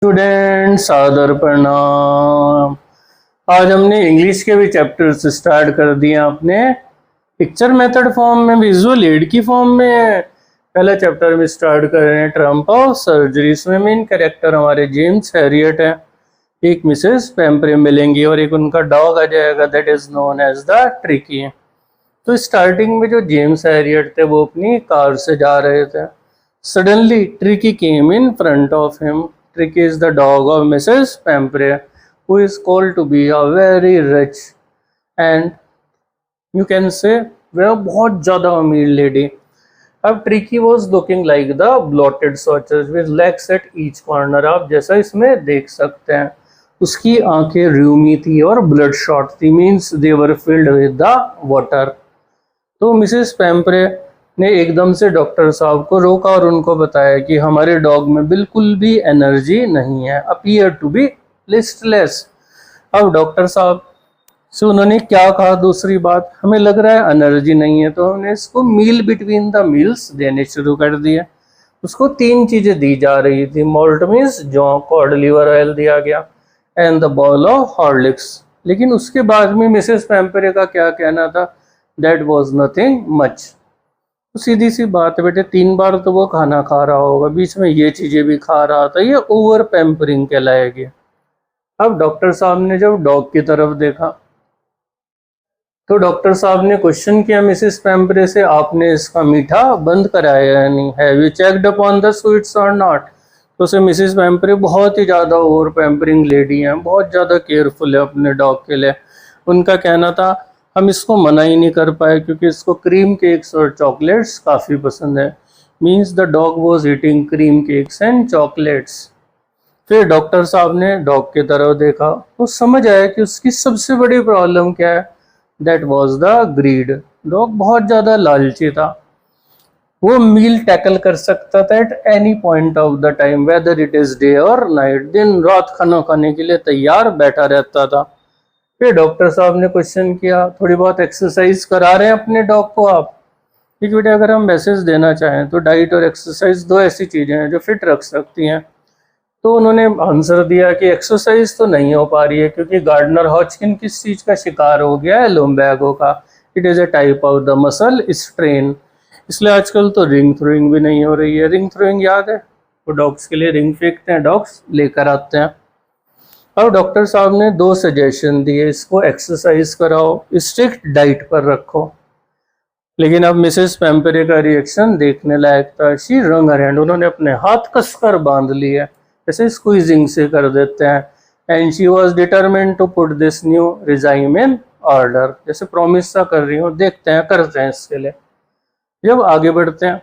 Students आदर प्रणाम। आज हमने इंग्लिश के भी चैप्टर्स स्टार्ट कर दिए। आपने पिक्चर मेथड फॉर्म में, विजुअल एड की फॉर्म में पहला चैप्टर में स्टार्ट कर रहे हैं, ट्रम्प ऑफ सर्जरी। इसमें मेन कैरेक्टर हमारे जेम्स हैरियट है, एक मिसेस पेम्परे मिलेंगी और एक उनका डॉग आ जाएगा, that is known as the Tricky. तो स्टार्टिंग में जो जेम्स हैरियट थे वो अपनी कार से जा रहे थे। Suddenly tricky came in front of him. Tricky is the dog of Mrs. Pampre, who is called to be a very rich and you can say वह बहुत ज़्यादा अमीर लेडी। अब Tricky was looking like the bloated sausage with legs at each corner। आप जैसा इसमें देख सकते हैं, उसकी आंखें र्यूमी थी और ब्लड शॉट थी, means they were filled with the water. तो मिसेस पेम्परे ने एकदम से डॉक्टर साहब को रोका और उनको बताया कि हमारे डॉग में बिल्कुल भी एनर्जी नहीं है, अपीयर टू बी लिस्टलेस। अब डॉक्टर साहब से उन्होंने क्या कहा, दूसरी बात, हमें लग रहा है एनर्जी नहीं है, तो हमने इसको मील बिटवीन द मील्स देने शुरू कर दिए। उसको 3 चीज़ें दी जा रही थी, मोल्ट मील्स, जौ, कॉड लिवर ऑयल दिया गया and the ball of Horlicks. लेकिन उसके बाद में मिसेस पेम्परे का क्या कहना था, दैट वॉज नथिंग मच। तो सीधी सी बात है बेटे, 3 बार तो वो खाना खा रहा होगा, बीच में ये चीज़ें भी खा रहा था, ये ओवर पैम्परिंग कहलाएगी। अब डॉक्टर साहब ने जब डॉग की तरफ देखा तो डॉक्टर साहब ने क्वेश्चन किया मिसेस पेम्परे से, आपने इसका मीठा बंद कराया या नहीं, have you checked upon the sweets और नॉट। तो उसे मिसेस पेम्परे बहुत ही ज़्यादा ओवर पैम्परिंग लेडी हैं, बहुत ज़्यादा केयरफुल है अपने डॉग के लिए। उनका कहना था हम इसको मना ही नहीं कर पाए क्योंकि इसको क्रीम केक्स और चॉकलेट्स काफ़ी पसंद है, means the dog was eating cream cakes and chocolates. फिर डॉक्टर साहब ने डॉग की तरफ देखा तो समझ आया कि उसकी सबसे बड़ी प्रॉब्लम क्या है, that was the greed. Dog बहुत ज़्यादा लालची था, वो मील टैकल कर सकता था at any point of the time, whether it is day और नाइट, दिन रात खाना खाने के लिए तैयार बैठा रहता था। फिर डॉक्टर साहब ने क्वेश्चन किया, थोड़ी बहुत एक्सरसाइज करा रहे हैं अपने डॉग को आप? ठीक बेटे, अगर हम मैसेज देना चाहें तो डाइट और एक्सरसाइज 2 ऐसी चीज़ें हैं जो फिट रख सकती हैं। तो उन्होंने आंसर दिया कि एक्सरसाइज तो नहीं हो पा रही है क्योंकि गार्डनर हॉचकिन किस चीज़ का शिकार हो गया है, लुम्बैगो का। It is a type of the muscle strain, इसलिए आजकल तो रिंग थ्रोइंग भी नहीं हो रही है। रिंग थ्रोइंग याद है, वो डॉग्स के लिए रिंग फेंकते हैं, डॉग्स लेकर आते हैं। अब डॉक्टर साहब ने 2 सजेशन दिए, इसको एक्सरसाइज कराओ, स्ट्रिक्ट डाइट पर रखो। लेकिन अब मिसेस पेम्परे का रिएक्शन देखने लायक था। शी रंग हर हैंड, उन्होंने अपने हाथ कसकर बांध लिए, जैसे स्क्वीजिंग से कर देते हैं। And she was determined to put this new regime in order, जैसे प्रॉमिस सा कर रही हूँ, देखते हैं करते हैं इसके लिए। जब आगे बढ़ते हैं,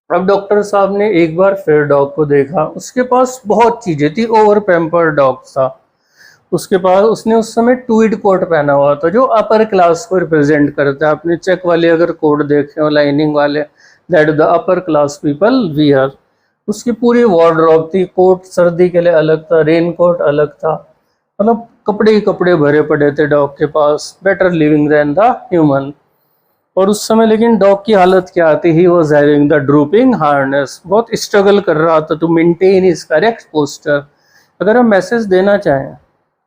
अब डॉक्टर साहब ने एक बार फिर डॉग को देखा, उसके पास बहुत चीज़ें थी, ओवर पैम्पर डॉग था। उसके पास, उसने उस समय ट्वीड कोट पहना हुआ था जो अपर क्लास को रिप्रेजेंट करता है। अपने चेक वाले अगर कोट देखे हो, लाइनिंग वाले, that the upper class people wear. उसकी पूरी वार्डरोब थी, कोट सर्दी के लिए अलग था, रेन कोट अलग था, मतलब कपड़े ही कपड़े भरे पड़े थे डॉग के पास। Better living than the human. और उस समय लेकिन डॉग की हालत क्या आती, he was having the drooping harness, बहुत स्ट्रगल कर रहा था to maintain his correct posture. अगर हम मैसेज देना चाहें,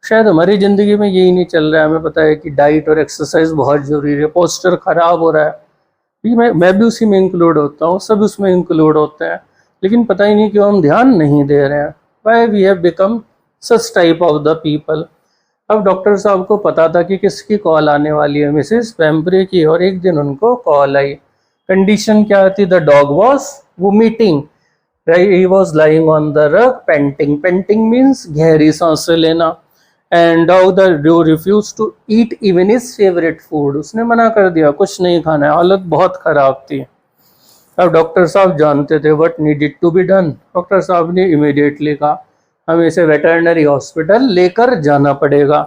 शायद हमारी ज़िंदगी में यही नहीं चल रहा है, हमें पता है कि डाइट और एक्सरसाइज बहुत ज़रूरी है, पोस्चर ख़राब हो रहा है, मैं भी उसी में इंक्लूड होता हूँ, सब उसमें इंक्लूड होते हैं, लेकिन पता ही नहीं क्यों हम ध्यान नहीं दे रहे हैं। Why we have become such type of the people. अब डॉक्टर साहब को पता था कि किसकी कॉल आने वाली है, मिसेस पेम्परे की, और एक दिन उनको कॉल आई। कंडीशन क्या थी, the dog was vomiting, he was lying on the rug panting. Panting means गहरी सांसें लेना। And dog the refuse to eat even his favourite food, उसने मना कर दिया, कुछ नहीं खाना है, हालत बहुत ख़राब थी। अब डॉक्टर साहब जानते थे what needed to be done. Doctor साहब ने इमीडिएटली कहा हमें इसे वेटरनरी हॉस्पिटल लेकर जाना पड़ेगा।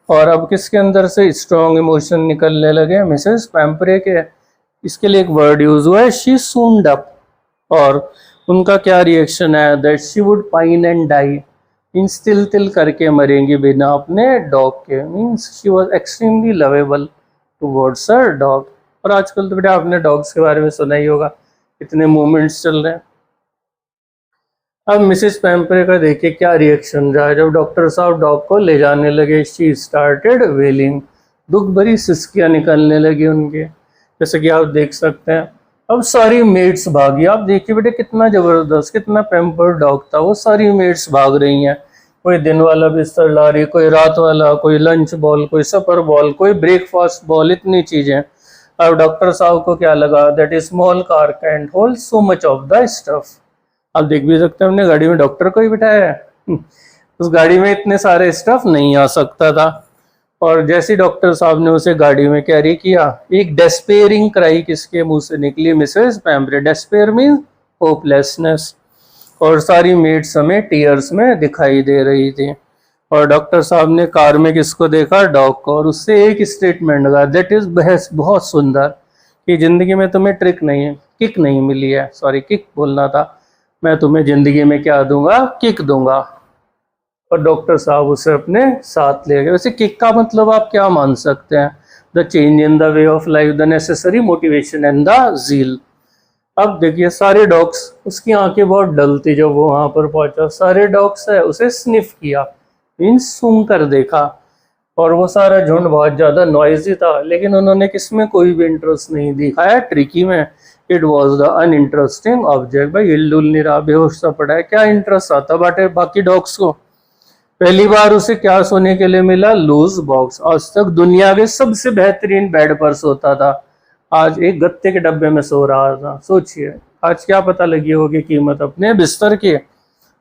और अब किसके अंदर से स्ट्रॉन्ग इमोशन निकलने लगे, मिसेस पेम्परे के। इसके लिए एक वर्ड यूज हुआ है, शी सून्ड अप। और उनका क्या रिएक्शन है, that she would pine and die, means तिल तिल करके मरेंगी बिना अपने डॉग के। Means she was extremely lovable towards her dog. और आजकल तो बेटा आपने डॉग्स के बारे में सुना ही होगा, इतने मूवमेंट्स चल रहे हैं। अब मिसेस पैम्परे का देखिए क्या रिएक्शन रहा जब डॉक्टर साहब डॉग को ले जाने लगे। शी स्टार्टेड वेलिंग, दुख भरी सिसकियां निकलने लगी उनके, जैसे कि आप देख सकते हैं। अब सारी मेड्स भागी। आप देखिए बेटे कितना जबरदस्त, कितना पैम्पर्ड डॉग था। वो सारी मेड्स भाग रही हैं, कोई दिन वाला बिस्तर ला रही, कोई रात वाला, कोई लंच बॉल, कोई सपर बॉल, कोई ब्रेकफास्ट बॉल, इतनी चीजें। अब डॉक्टर साहब को क्या लगा, that is small car can't hold so much of the stuff. आप देख भी सकते हैं हमने गाड़ी में डॉक्टर को ही बिठाया है उस गाड़ी में इतने सारे स्टफ नहीं आ सकता था। और जैसे डॉक्टर साहब ने उसे गाड़ी में कैरी किया, एक डेस्पेयरिंग क्राई किसके मुंह से निकली, Mrs Pumphrey. Despair mean hopelessness. और सारी मेड्स हमें टीयर्स में दिखाई दे रही थी। और डॉक्टर साहब ने कार में किसको देखा, डॉग को, और उससे एक स्टेटमेंट लगा, दैट इज बहस बहुत सुंदर, कि जिंदगी में तुम्हें ट्रिक नहीं है, किक नहीं मिली है, सॉरी किक बोलना था, मैं तुम्हें जिंदगी में क्या दूंगा, किक दूंगा। और डॉक्टर साहब उसे अपने साथ ले गए। वैसे किक का मतलब आप क्या मान सकते हैं, the change in the way of life, the necessary motivation and the zeal. अब देखिए सारे डॉग्स, उसकी आंखें बहुत डल थी जब वो वहां पर पहुंचा। सारे डॉग्स है उसे स्निफ किया, मीन्स सूंघ कर देखा। और वो सारा झुंड बहुत ज्यादा नॉइजी था, लेकिन उन्होंने किसमें कोई भी इंटरेस्ट नहीं दिखाया, ट्रिकी में। It was the uninteresting object. भाई हिलडुल नहीं रहा, बेहोश सा पड़ा है, क्या इंटरेस्ट आता बाटे बाकी डॉग्स को। पहली बार उसे क्या सोने के लिए मिला, लूज बॉक्स। आज तक दुनिया के सबसे बेहतरीन बेड पर सोता था, आज एक गत्ते के डब्बे में सो रहा था। सोचिए आज क्या पता लगी होगी कीमत अपने बिस्तर की।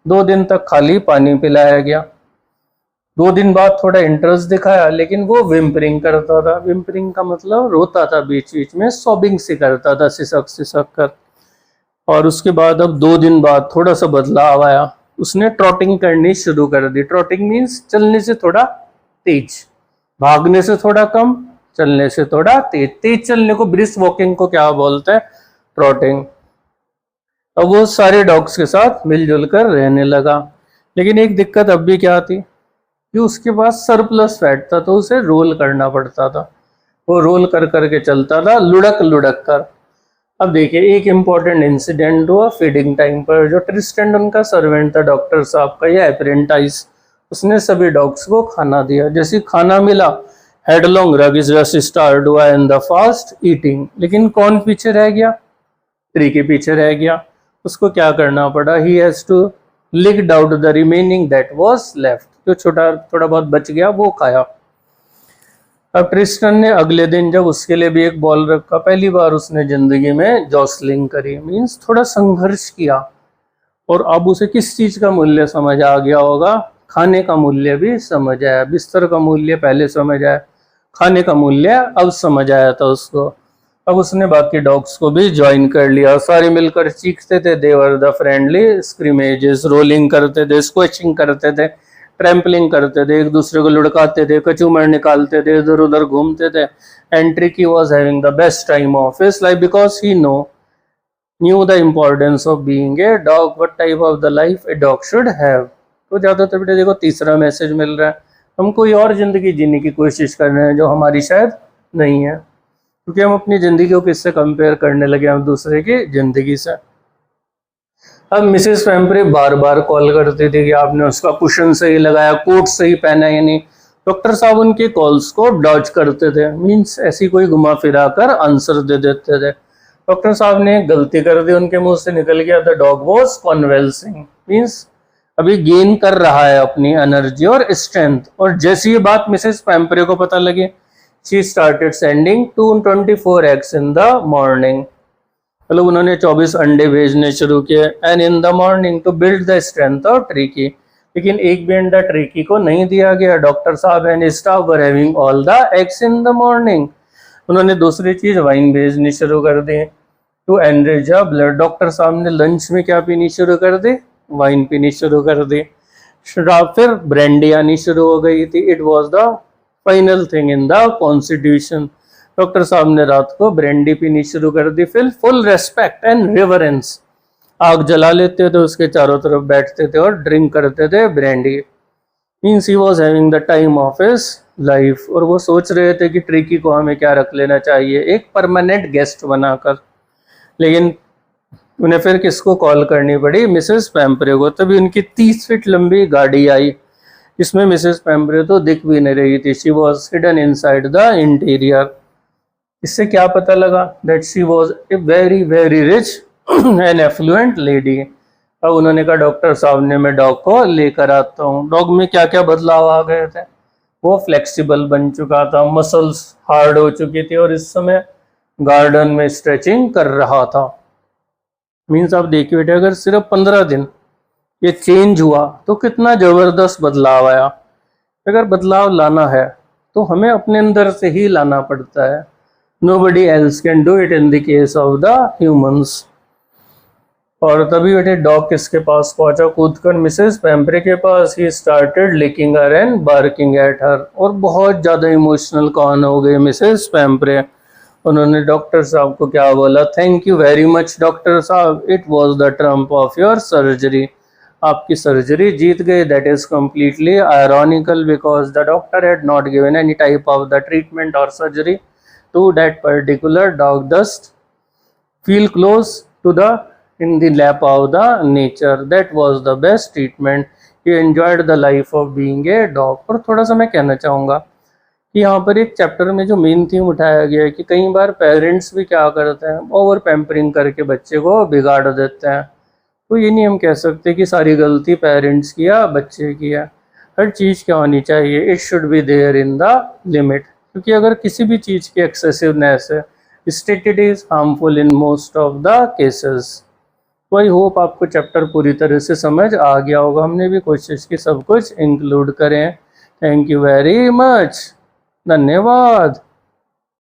2 दिन तक खाली पानी पिलाया गया। 2 दिन बाद थोड़ा इंटरेस्ट दिखाया, लेकिन वो विम्परिंग करता था। विम्परिंग का मतलब रोता था बीच बीच में, सॉबिंग से करता था, सिसक सिसक कर। और उसके बाद अब 2 दिन बाद थोड़ा सा बदलाव आया, उसने ट्रॉटिंग करनी शुरू कर दी। ट्रॉटिंग मीन्स चलने से थोड़ा तेज, भागने से थोड़ा कम, चलने से थोड़ा तेज। तेज चलने को, ब्रिस्क वॉकिंग को क्या बोलते हैं, ट्रॉटिंग। अब वो सारे डॉग्स के साथ मिलजुल कर रहने लगा। लेकिन एक दिक्कत अब भी क्या थी कि उसके पास सरप्लस फैट था, तो उसे रोल करना पड़ता था। वो रोल कर करके चलता था, लुढ़क लुढ़क कर। अब देखिए एक इम्पॉर्टेंट इंसिडेंट हुआ फीडिंग टाइम पर। जो ट्रिस्टेंड उनका सर्वेंट था डॉक्टर साहब का, या अप्रेंटाइज, उसने सभी डॉग्स को खाना दिया। जैसे खाना मिला, हेडलॉन्ग रश स्टार्ट हुआ इन द फास्ट ईटिंग। लेकिन कौन पीछे रह गया, ट्री के पीछे रह गया। उसको क्या करना पड़ा, he has to licked out the remaining that was left. जो थोड़ा बहुत बच गया वो खाया। अब ट्रिस्टन ने अगले दिन जब उसके लिए भी एक बॉल रखा, पहली बार उसने जिंदगी में जॉसलिंग करी, मीन्स थोड़ा संघर्ष किया। और अब उसे किस चीज का मूल्य समझ आ गया होगा, खाने का मूल्य भी समझ आया। बिस्तर का मूल्य पहले समझ आया, खाने का मूल्य अब समझ आया था उसको। अब उसने बाकी डॉग्स को भी ज्वाइन कर लिया, सारे मिलकर चीखते थे। देवर द फ्रेंडली स्क्रीमेजेस, रोलिंग करते थे, स्क्वैचिंग करते थे, ट्रैम्पलिंग करते थे, एक दूसरे को लुढ़काते थे, कचूमर निकालते थे, इधर उधर घूमते थे। And tricky was having the best time of his life because he knew the importance of being a dog, what type of the life a dog should have। तो ज्यादातर बेटे देखो तीसरा मैसेज मिल रहा है, हम कोई और जिंदगी जीने की कोशिश कर रहे हैं जो हमारी शायद नहीं है, क्योंकि हम अपनी जिंदगी को किससे कंपेयर करने लगे, हम दूसरे की जिंदगी से। अब मिसेस पैम्परे बार बार कॉल करती थी कि आपने उसका कुशन सही लगाया, कोट सही पहना या नहीं। डॉक्टर साहब उनके कॉल्स को डॉज करते थे, मीन्स ऐसी कोई घुमा फिरा कर आंसर दे देते थे। डॉक्टर साहब ने गलती कर दी, उनके मुंह से निकल गया द डॉग वाज कन्वल्सिंग, मीन्स अभी गेन कर रहा है अपनी एनर्जी और स्ट्रेंथ। और जैसी ये बात मिसेस पैम्परे को पता लगी, she started sending 224 eggs in the morning. मतलब उन्होंने 24 अंडे भेजने शुरू किए, and in the morning to build the strength of Tricky. लेकिन एक भी अंडा ट्रिकी को नहीं दिया गया। डॉक्टर साहब and staff were having all the eggs in the morning. उन्होंने दूसरी चीज वाइन भेजनी शुरू कर दी to enrich the blood. Doctor साहब ने लंच में क्या पीनी शुरू कर दी, वाइन पीनी शुरू कर दी। फिर ब्रांडी आनी शुरू हो गई थी। It was the final thing in the constitution. Doctor साहब ने रात को ब्रांडी पीनी शुरू कर दी। फिर फुल रेस्पेक्ट एंड रिवरेंस, आग जला लेते थे, उसके चारों तरफ बैठते थे और ड्रिंक करते थे brandy. Means he was having the time of his life. और वो सोच रहे थे कि ट्रिकी को हमें क्या रख लेना चाहिए, एक परमानेंट गेस्ट बनाकर। लेकिन उन्हें फिर किसको कॉल करनी पड़ी, मिसेस पैम्परे को। तभी उनकी 30 फीट लंबी गाड़ी आई, इसमें मिसेस पैम्परे तो दिख भी नहीं रही थी। She was hidden inside the interior. इससे क्या पता लगा, that she was a very very rich and affluent lady. अब उन्होंने कहा डॉक्टर साहब ने मैं डॉग को लेकर आता हूँ। डॉग में क्या क्या बदलाव आ गए थे, वो फ्लेक्सिबल बन चुका था, मसल्स हार्ड हो चुकी थी और इस समय गार्डन में स्ट्रेचिंग कर रहा था। मीन्स आप देखिए बेटे, अगर सिर्फ 15 दिन ये चेंज हुआ तो कितना जबरदस्त बदलाव आया। अगर बदलाव लाना है तो हमें अपने अंदर से ही लाना पड़ता है। Nobody else can do it in the case of the humans। और तभी बेटे डॉग किसके पास पहुंचा, कूदकर मिसेस पैम्परे के पास। He started licking her and barking at her. और बहुत ज़्यादा इमोशनल कॉन हो गए मिसेस पैम्परे। उन्होंने डॉक्टर साहब को क्या बोला, thank you very much doctor साहब, it was the triumph of your surgery. आपकी सर्जरी जीत गई। That is completely ironical because the doctor had not given any type of the treatment और surgery to that particular dog, thus feel close to the in the lap of the nature। that was the best treatment। he enjoyed the life of being a dog। और थोड़ा सा मैं कहना चाहूँगा कि यहाँ पर एक चैप्टर में जो मेन थीम उठाया गया है कि कई बार पेरेंट्स भी क्या करते हैं, ओवर पैम्परिंग करके बच्चे को बिगाड़ देते हैं। तो ये नहीं हम कह सकते कि सारी गलती पेरेंट्स की या बच्चे की है। हर चीज़ क्या होनी चाहिए, it should be there in the limit. क्योंकि अगर किसी भी चीज़ की एक्सेसिवनेस है, stated is harmful in most of the cases. तो आई होप आपको चैप्टर पूरी तरह से समझ आ गया होगा। हमने भी कोशिश की सब कुछ इंक्लूड करें। थैंक यू वेरी मच, धन्यवाद।